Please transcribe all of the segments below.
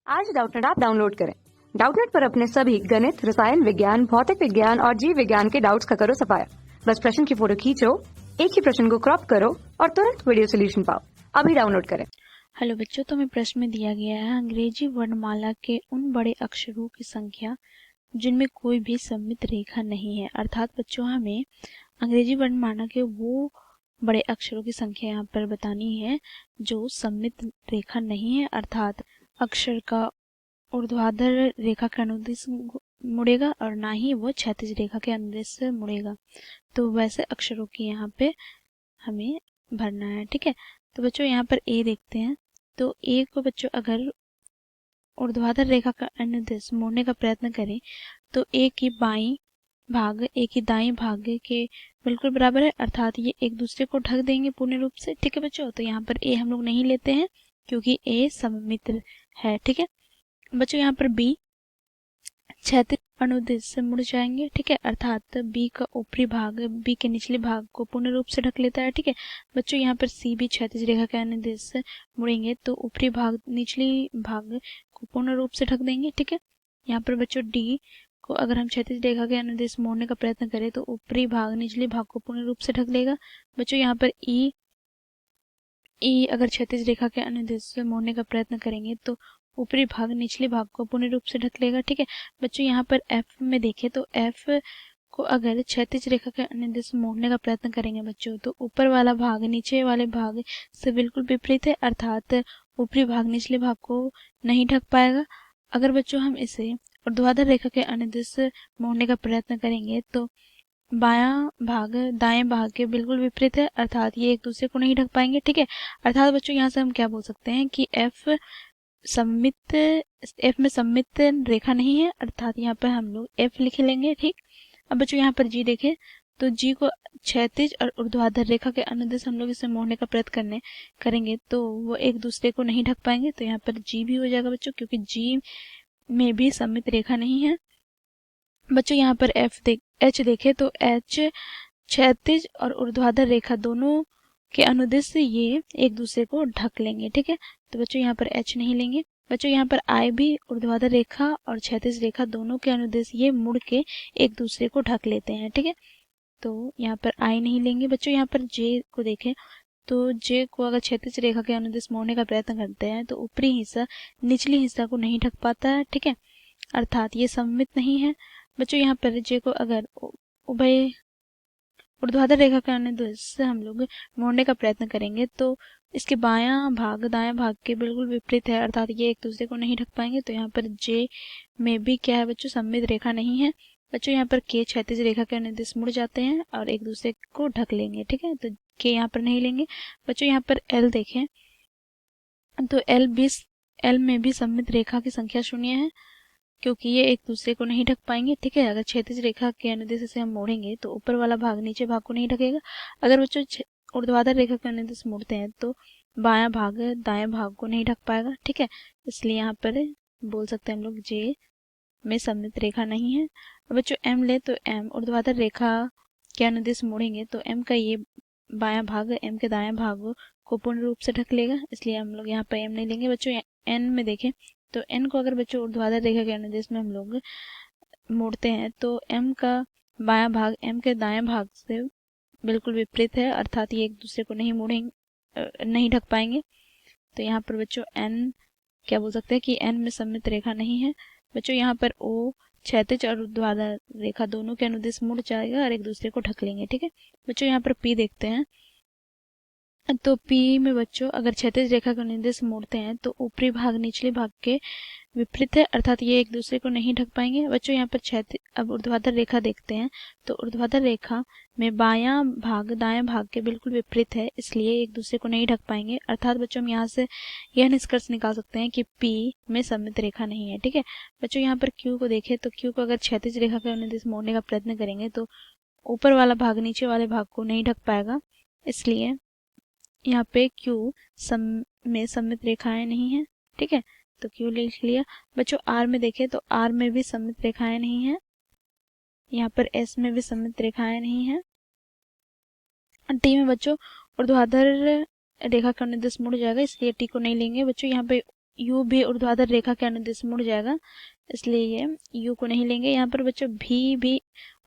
आज Doubtnut app download करें। Doubtnut पर अपने सभी गणित, रसायन विज्ञान, भौतिक विज्ञान और जीव विज्ञान के डाउट्स का करो सफाया। बस प्रश्न की फोटो खींचो, एक ही प्रश्न को क्रॉप करो और तुरंत वीडियो सोल्यूशन पाओ। अभी डाउनलोड करें। हेलो बच्चों, तो हमें प्रश्न में दिया गया है अंग्रेजी वर्णमाला के उन बड़े अक्षरों की संख्या जिनमें कोई भी सममित रेखा नहीं है। अर्थात बच्चों हमें अंग्रेजी वर्णमाला के वो बड़े अक्षरों की संख्या यहाँ पर बतानी है जो सममित रेखा नहीं है, अर्थात अक्षर का ऊर्ध्वाधर रेखा के अनुदिश मुड़ेगा और ना ही वो क्षैतिज रेखा के अनुदिश से मुड़ेगा। तो वैसे अक्षरों की यहाँ पे हमें भरना है। ठीक है, तो बच्चों यहाँ पर ए देखते हैं। तो ए को बच्चों अगर ऊर्ध्वाधर रेखा का अनुदिश मोड़ने का प्रयत्न करें तो ए की बाई भाग ए की दाई भाग के बिल्कुल बराबर है, अर्थात ये एक दूसरे को ढक देंगे पूर्ण रूप से। ठीक है बच्चों, तो यहाँ पर ए हम लोग नहीं लेते हैं क्योंकि ए सममित है। ठीक है बच्चों, यहाँ पर बी क्षैतिज अनुदिश से मुड़ जाएंगे। ठीक है, अर्थात बी का ऊपरी भाग बी के निचले भाग को पूर्ण रूप से ढक लेता है। ठीक है बच्चों, यहाँ पर सी भी क्षैतिज रेखा के अनुदिश से मुड़ेंगे तो ऊपरी भाग निचली भाग को पूर्ण रूप से ढक देंगे। ठीक है, यहाँ पर बच्चों डी को अगर हम क्षैतिज रेखा के अनुदिश मोड़ने का प्रयत्न करें तो ऊपरी भाग निचले भाग को पूर्ण रूप से ढक लेगा। बच्चों यहाँ पर ई अगर क्षैतिज रेखा के अनुदिश से मोड़ने का प्रयत्न करेंगे तो ऊपरी भाग निचले भाग को पूर्ण रूप से ढक लेगा। ठीक है बच्चों, यहाँ पर एफ में देखें तो एफ को अगर क्षैतिज रेखा के अनुदिश से मोड़ने का प्रयत्न करेंगे बच्चों तो ऊपर वाला भाग नीचे वाले भाग से बिल्कुल विपरीत है, अर्थात ऊपरी भाग निचले भाग को नहीं ढक पाएगा। अगर बच्चों हम इसे ऊर्ध्वाधर रेखा के अनुदिश से मोड़ने का प्रयत्न करेंगे तो बायां भाग दाएं भाग के बिल्कुल विपरीत है, अर्थात ये एक दूसरे को नहीं ढक पाएंगे। ठीक है, अर्थात बच्चों यहाँ से हम क्या बोल सकते हैं कि एफ में सममित रेखा नहीं है, अर्थात यहाँ पर हम लोग एफ लिख लेंगे। ठीक, अब बच्चों यहाँ पर जी देखें तो जी को क्षैतिज और ऊर्ध्वाधर रेखा के अनुदिश हम लोग इसे मोड़ने का प्रयत्न करेंगे तो वो एक दूसरे को नहीं ढक पाएंगे। तो यहाँ पर जी भी हो जाएगा बच्चों, क्योंकि जी में भी सममित रेखा नहीं है। बच्चों यहाँ पर एच देखे तो एच क्षैतिज और ऊर्ध्वाधर रेखा दोनों के अनुदिश से ये एक दूसरे को ढक लेंगे। ठीक है, तो बच्चों यहाँ पर एच नहीं लेंगे। बच्चों यहाँ पर आई भी ऊर्ध्वाधर रेखा और क्षैतिज रेखा दोनों के अनुदिश ये मुड़ के एक दूसरे को ढक लेते हैं। ठीक है, तो यहाँ पर आई नहीं लेंगे। बच्चों यहाँ पर जे को देखें तो जे को अगर क्षैतिज रेखा के अनुदिश मोड़ने का प्रयत्न करते हैं तो ऊपरी हिस्सा निचली हिस्सा को नहीं ढक पाता है। ठीक है, अर्थात ये सममित नहीं है। बच्चों यहाँ पर जे को अगर उभय ऊर्ध्वाधर रेखा के अनुदिश से हम लोग मोड़ने का प्रयत्न करेंगे तो इसके बायां भाग दायां भाग के बिल्कुल विपरीत है, अर्थात ये एक दूसरे को नहीं ढक पाएंगे। तो यहाँ पर जे में भी क्या है बच्चों, सममित रेखा नहीं है। बच्चों यहाँ पर के क्षैतिज रेखा के अनुदिश मुड़ जाते हैं और एक दूसरे को ढक लेंगे। ठीक है, तो के यहाँ पर नहीं लेंगे। बच्चों यहाँ पर एल देखें तो एल में भी सममित रेखा की संख्या शून्य है, क्योंकि ये एक दूसरे को नहीं ढक पाएंगे। ठीक है, अगर क्षैतिज रेखा के अनुदिश से हम मोड़ेंगे तो ऊपर वाला भाग नीचे भाग को नहीं ढकेगा। अगर बच्चों ऊर्ध्वाधर रेखा के अनुदिश मोड़ते हैं तो बायां भाग दाएं भाग को नहीं ढक पाएगा। ठीक है, इसलिए यहाँ पर बोल सकते हैं हम लोग जे में सममित रेखा नहीं है। अब बच्चों एम ले तो एम ऊर्ध्वाधर रेखा के अनुदिश मोड़ेंगे तो एम का ये बायां भाग एम के दायां भाग को पूर्ण रूप से ढक लेगा, इसलिए हम लोग यहाँ पर एम नहीं लेंगे। बच्चों एन में देखें तो एन को अगर बच्चों ऊर्ध्वाधर रेखा के अनुदिश में हम लोग मोड़ते हैं तो एम का बायां भाग एम के दाएं भाग से बिल्कुल विपरीत है, अर्थात ये एक दूसरे को नहीं ढक पाएंगे। तो यहाँ पर बच्चों एन क्या बोल सकते हैं कि एन में सममित रेखा नहीं है। बच्चों यहाँ पर ओ क्षैतिज और ऊर्ध्वाधर रेखा दोनों के अनुदिश मुड़ जाएगा और एक दूसरे को ढक लेंगे। ठीक है बच्चों, यहाँ पर पी देखते हैं तो पी में बच्चों अगर क्षैतिज रेखा का निर्देश मोड़ते हैं तो ऊपरी भाग निचले भाग के विपरीत है, अर्थात ये एक दूसरे को नहीं ढक पाएंगे। बच्चों यहाँ पर क्षैतिज अब ऊर्ध्वाधर रेखा देखते हैं तो ऊर्ध्वाधर रेखा में बायां भाग दायां भाग के बिल्कुल विपरीत है, इसलिए एक दूसरे को नहीं ढक पाएंगे। अर्थात बच्चों हम यहाँ से यह निष्कर्ष निकाल सकते हैं कि पी में सममित रेखा नहीं है। ठीक है बच्चों, यहाँ पर क्यू को देखें तो क्यू को अगर क्षैतिज रेखा के अनुदिश मोड़ने का प्रयत्न करेंगे तो ऊपर वाला भाग नीचे वाले भाग को नहीं ढक पाएगा, इसलिए यहाँ पे Q में सममित रेखाएं नहीं है। ठीक है, तो Q लिख लिया। बच्चों R में देखें तो R में भी सममित रेखाएं नहीं है, यहाँ पर S में भी सममित रेखाएं नहीं है। T में बच्चों ऊर्ध्वाधर रेखा का अनुदिश मुड़ जाएगा, इसलिए T को नहीं लेंगे। बच्चों यहाँ पे यू भी ऊर्ध्वाधर रेखा के अनुदिश मुड़ जाएगा, इसलिए ये यू को नहीं लेंगे। यहाँ पर बच्चों भी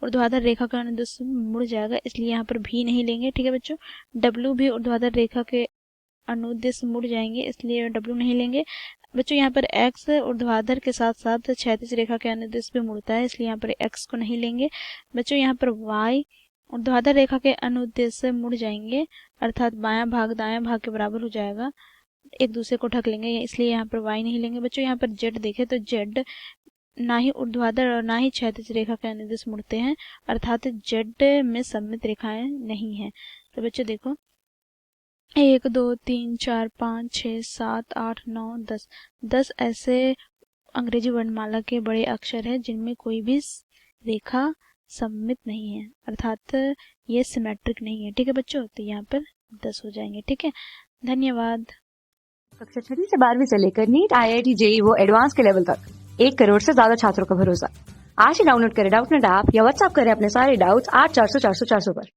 ऊर्ध्वाधर रेखा के अनुदिश मुड़ जाएगा, इसलिए यहाँ पर भी नहीं लेंगे। ठीक है बच्चों, डब्ल्यू भी ऊर्ध्वाधर रेखा के अनुदिश मुड़ जाएंगे, इसलिए डब्ल्यू नहीं लेंगे। बच्चों यहाँ पर एक्स ऊर्ध्वाधर के साथ साथ क्षैतिज रेखा के अनुदिश भी मुड़ता है, इसलिए यहाँ पर एक्स को नहीं लेंगे। बच्चों यहाँ पर वाई ऊर्ध्वाधर रेखा के अनुदिश से मुड़ जाएंगे, अर्थात बायां भाग दायां भाग के बराबर हो जाएगा, एक दूसरे को ढक लेंगे, इसलिए यहाँ पर वाई नहीं लेंगे। बच्चों यहाँ पर जेड देखें तो जेड ना ही ऊर्ध्वाधर और ना ही क्षैतिज रेखा के अनुदिश मुड़ते हैं, अर्थात जेड में सममित रेखाएं नहीं हैं। तो बच्चों देखो 1 2 3 4 5 6 7 8 9 10 ऐसे अंग्रेजी वर्णमाला के बड़े अक्षर हैं जिनमें कोई भी रेखा सममित नहीं है, अर्थात ये सिमेट्रिक नहीं है। ठीक है बच्चों, तो यहाँ पर 10 हो जाएंगे। ठीक है, धन्यवाद। कक्षा 6 से 12वीं से लेकर नीट, IIT, JEE वो एडवांस के लेवल तक 1 करोड़ से ज्यादा छात्रों का भरोसा। आज ही डाउनलोड करें डाउटनेट ऐप या व्हाट्सएप करें अपने सारे डाउट्स 8400 400 400 पर।